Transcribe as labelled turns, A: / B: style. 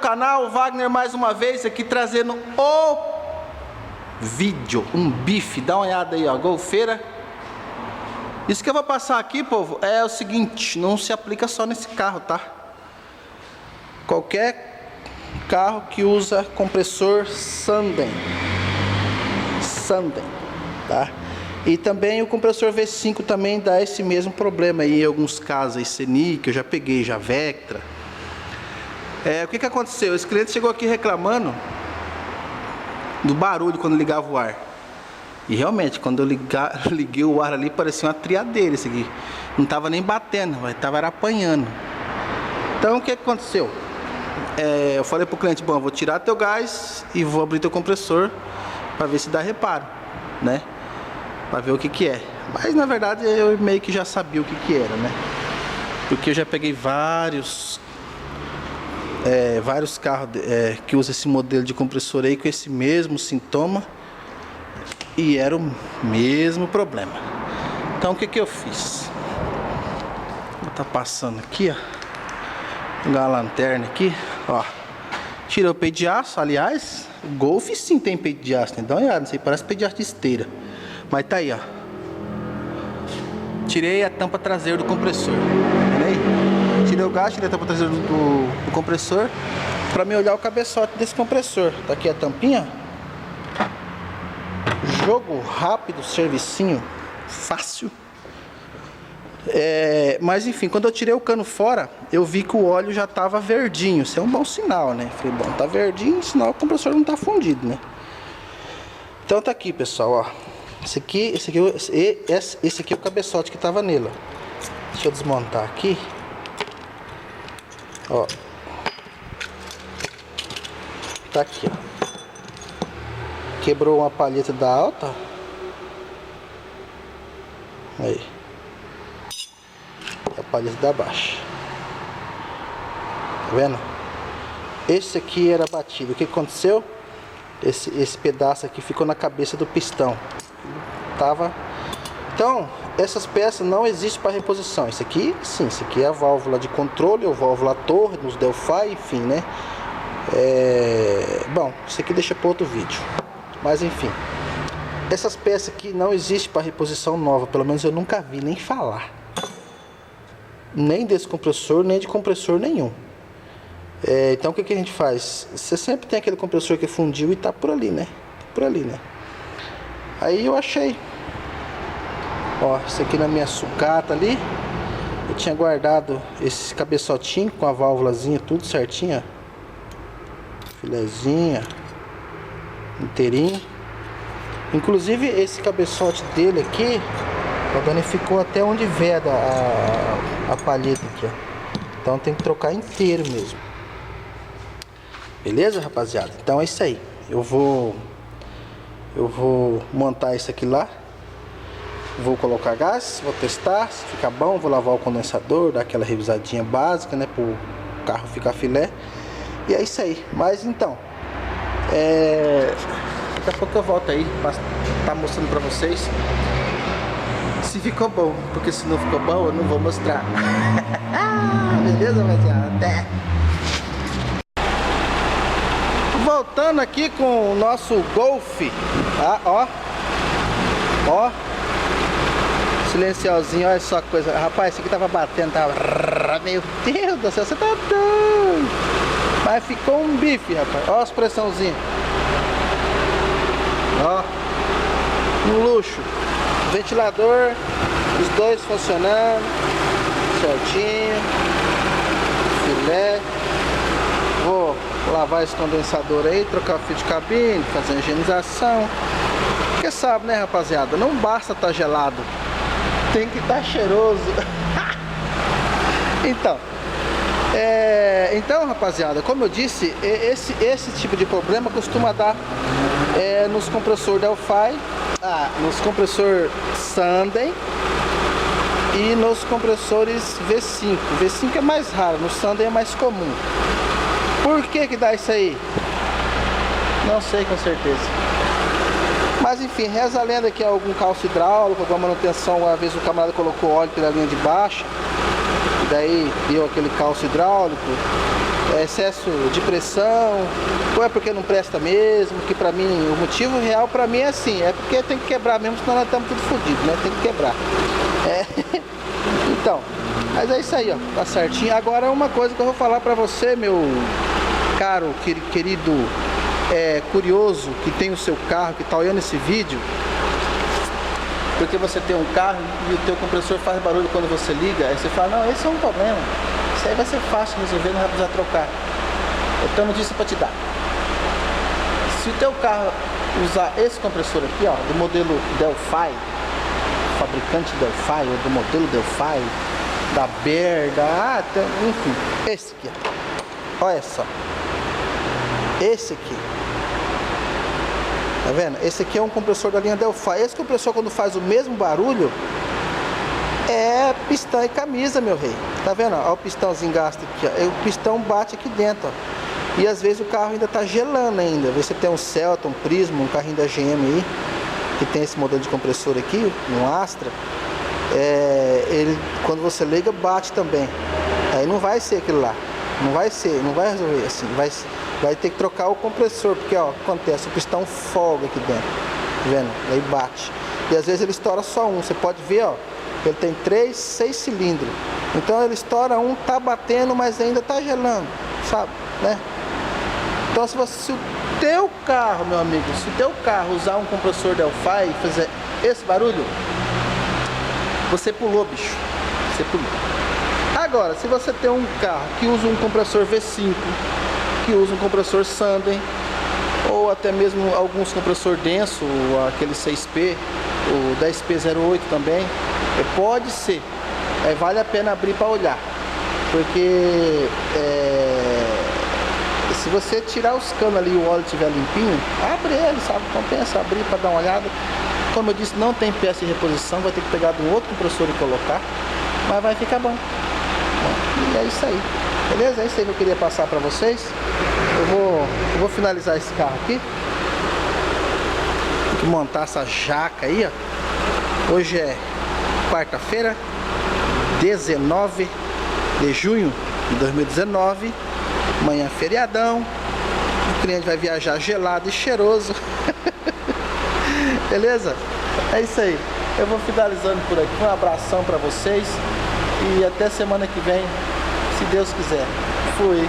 A: canal, Wagner mais uma vez aqui trazendo o vídeo, um bife, dá uma olhada aí ó, golfeira. Isso que eu vou passar aqui, povo, é o seguinte, não se aplica só nesse carro, tá? Qualquer carro que usa compressor Sanden, tá? E também o compressor V5 também dá esse mesmo problema aí, em alguns casos aí, Scenic, eu já peguei, já Vectra. O que aconteceu? Esse cliente chegou aqui reclamando do barulho quando ligava o ar. E realmente, quando eu liguei o ar ali, parecia uma triadeira isso aqui. Não tava nem batendo, mas tava apanhando. Então o que aconteceu? Eu falei pro cliente, bom, eu vou tirar teu gás e vou abrir teu compressor para ver se dá reparo, né? Para ver o que é. Mas na verdade eu meio que já sabia o que era, né? Porque eu já peguei vários carros que usam esse modelo de compressor aí com esse mesmo sintoma e era o mesmo problema. Então o que eu fiz? Vou tá passando aqui, ó, pegar a lanterna aqui, ó. Tirei o peito de aço, aliás, o Golf sim tem peito de aço, né? Dá uma olhada, não sei, parece peito de aço de esteira. Mas tá aí, ó. Tirei a tampa traseira do compressor. Olha aí. Tirei o gás, tirei a tampa traseira do compressor para me olhar o cabeçote desse compressor. Tá aqui a tampinha. Jogo rápido, servicinho fácil. Mas enfim, quando eu tirei o cano fora, eu vi que o óleo já tava verdinho. Isso é um bom sinal, né? Falei, bom, tá verdinho, sinal que o compressor não tá fundido, né? Então tá aqui, pessoal, ó. Esse aqui é o cabeçote que tava nele, ó. Deixa eu desmontar aqui. Ó. Tá aqui, ó. Quebrou uma palheta da alta. Aí. A palheta da baixa. Tá vendo? Esse aqui era batido. O que aconteceu? Esse pedaço aqui ficou na cabeça do pistão. Então, essas peças não existem para reposição. Isso aqui, sim, isso aqui é a válvula de controle, ou válvula torre, nos Delphi, enfim, né? Bom, isso aqui deixa para outro vídeo. Mas enfim, essas peças aqui não existem para reposição nova, pelo menos eu nunca vi nem falar. Nem desse compressor, nem de compressor nenhum. Então o que a gente faz? Você sempre tem aquele compressor que fundiu e tá por ali, né? Por ali, né? Aí eu achei. Ó, isso aqui na minha sucata ali. Eu tinha guardado esse cabeçotinho com a válvulazinha tudo certinho, ó. Filezinha inteirinho. Inclusive esse cabeçote dele aqui, ó, danificou até onde veda a palheta aqui, ó. Então tem que trocar inteiro mesmo. Beleza, rapaziada? Então é isso aí. Eu vou montar isso aqui lá. Vou colocar gás, vou testar, se ficar bom, vou lavar o condensador, dar aquela revisadinha básica, né, pro carro ficar filé. E é isso aí. Mas então, daqui a pouco eu volto aí pra tá mostrando pra vocês se ficou bom, porque se não ficou bom eu não vou mostrar. Beleza, rapaziada? Até! Voltando aqui com o nosso Golf, tá? Ó, silenciozinho, olha só que coisa. Rapaz, esse aqui tava batendo, tava... Meu Deus do céu, você tá doido. Mas ficou um bife, rapaz. Ó as pressãozinhas. Ó, um luxo. Ventilador, os dois funcionando certinho. Filé. Vou lavar esse condensador aí, trocar o fio de cabine, fazer a higienização. Porque sabe, né, rapaziada, não basta estar gelado, tem que estar cheiroso. Então, rapaziada, como eu disse, esse tipo de problema costuma dar nos compressores Delphi, nos compressores Sanden e nos compressores V5. V5 é mais raro, no Sanden é mais comum. Por que dá isso aí? Não sei com certeza. Mas enfim, reza a lenda que é algum calço hidráulico, alguma manutenção. Às vezes o camarada colocou óleo pela linha de baixo, e daí deu aquele calço hidráulico. excesso de pressão, ou é porque não presta mesmo, que pra mim, o motivo real pra mim é assim, é porque tem que quebrar mesmo, senão nós estamos tudo fodidos, né? Tem que quebrar. Então, mas é isso aí, ó, tá certinho. Agora uma coisa que eu vou falar pra você, meu caro, querido, curioso, que tem o seu carro, que tá olhando esse vídeo, porque você tem um carro e o teu compressor faz barulho quando você liga, aí você fala, não, esse é um problema, isso aí vai ser fácil de resolver, não vai precisar trocar. Eu tenho notícia para te dar. Se o teu carro usar esse compressor aqui, ó, do modelo Delphi, fabricante Delphi, ou do modelo Delphi, da Berda, enfim, esse aqui, ó. Olha só, esse aqui, tá vendo? Esse aqui é um compressor da linha Delphi. Esse compressor, quando faz o mesmo barulho, é pistão e camisa, meu rei. Tá vendo? Olha o pistãozinho gasto aqui, ó. O pistão bate aqui dentro, ó. E às vezes o carro ainda tá gelando ainda. Você tem um Celta, um Prisma, um carrinho da GM aí, que tem esse modelo de compressor aqui, um Astra. Ele, quando você liga, bate também. Aí não vai ser aquilo lá. Não vai ser, não vai resolver assim. Vai ter que trocar o compressor, porque ó, acontece, o pistão folga aqui dentro. Tá vendo? Aí bate. E às vezes ele estoura só um. Você pode ver, ó. Ele tem 6 cilindros. Então ele estoura um, tá batendo, mas ainda tá gelando, sabe, né? Então se o teu carro, meu amigo, se o teu carro usar um compressor Delphi e fazer esse barulho, você pulou, bicho. Você pulou. Agora, se você tem um carro que usa um compressor V5, que usa um compressor Sanden, ou até mesmo alguns compressor denso, aquele 6P, o 10P08 também, pode ser, vale a pena abrir para olhar, porque se você tirar os canos ali e o óleo estiver limpinho, abre ele, sabe, compensa abrir para dar uma olhada. Como eu disse, não tem peça de reposição, vai ter que pegar de um outro compressor e colocar, mas vai ficar bom. E é isso aí, beleza? É isso aí que eu queria passar para vocês. Eu vou finalizar esse carro aqui. Tem que montar essa jaca aí, ó. Hoje é quarta-feira, 19 de junho de 2019. Amanhã é feriadão. O cliente vai viajar gelado e cheiroso. Beleza? É isso aí. Eu vou finalizando por aqui. Um abração para vocês. E até semana que vem, se Deus quiser. Fui.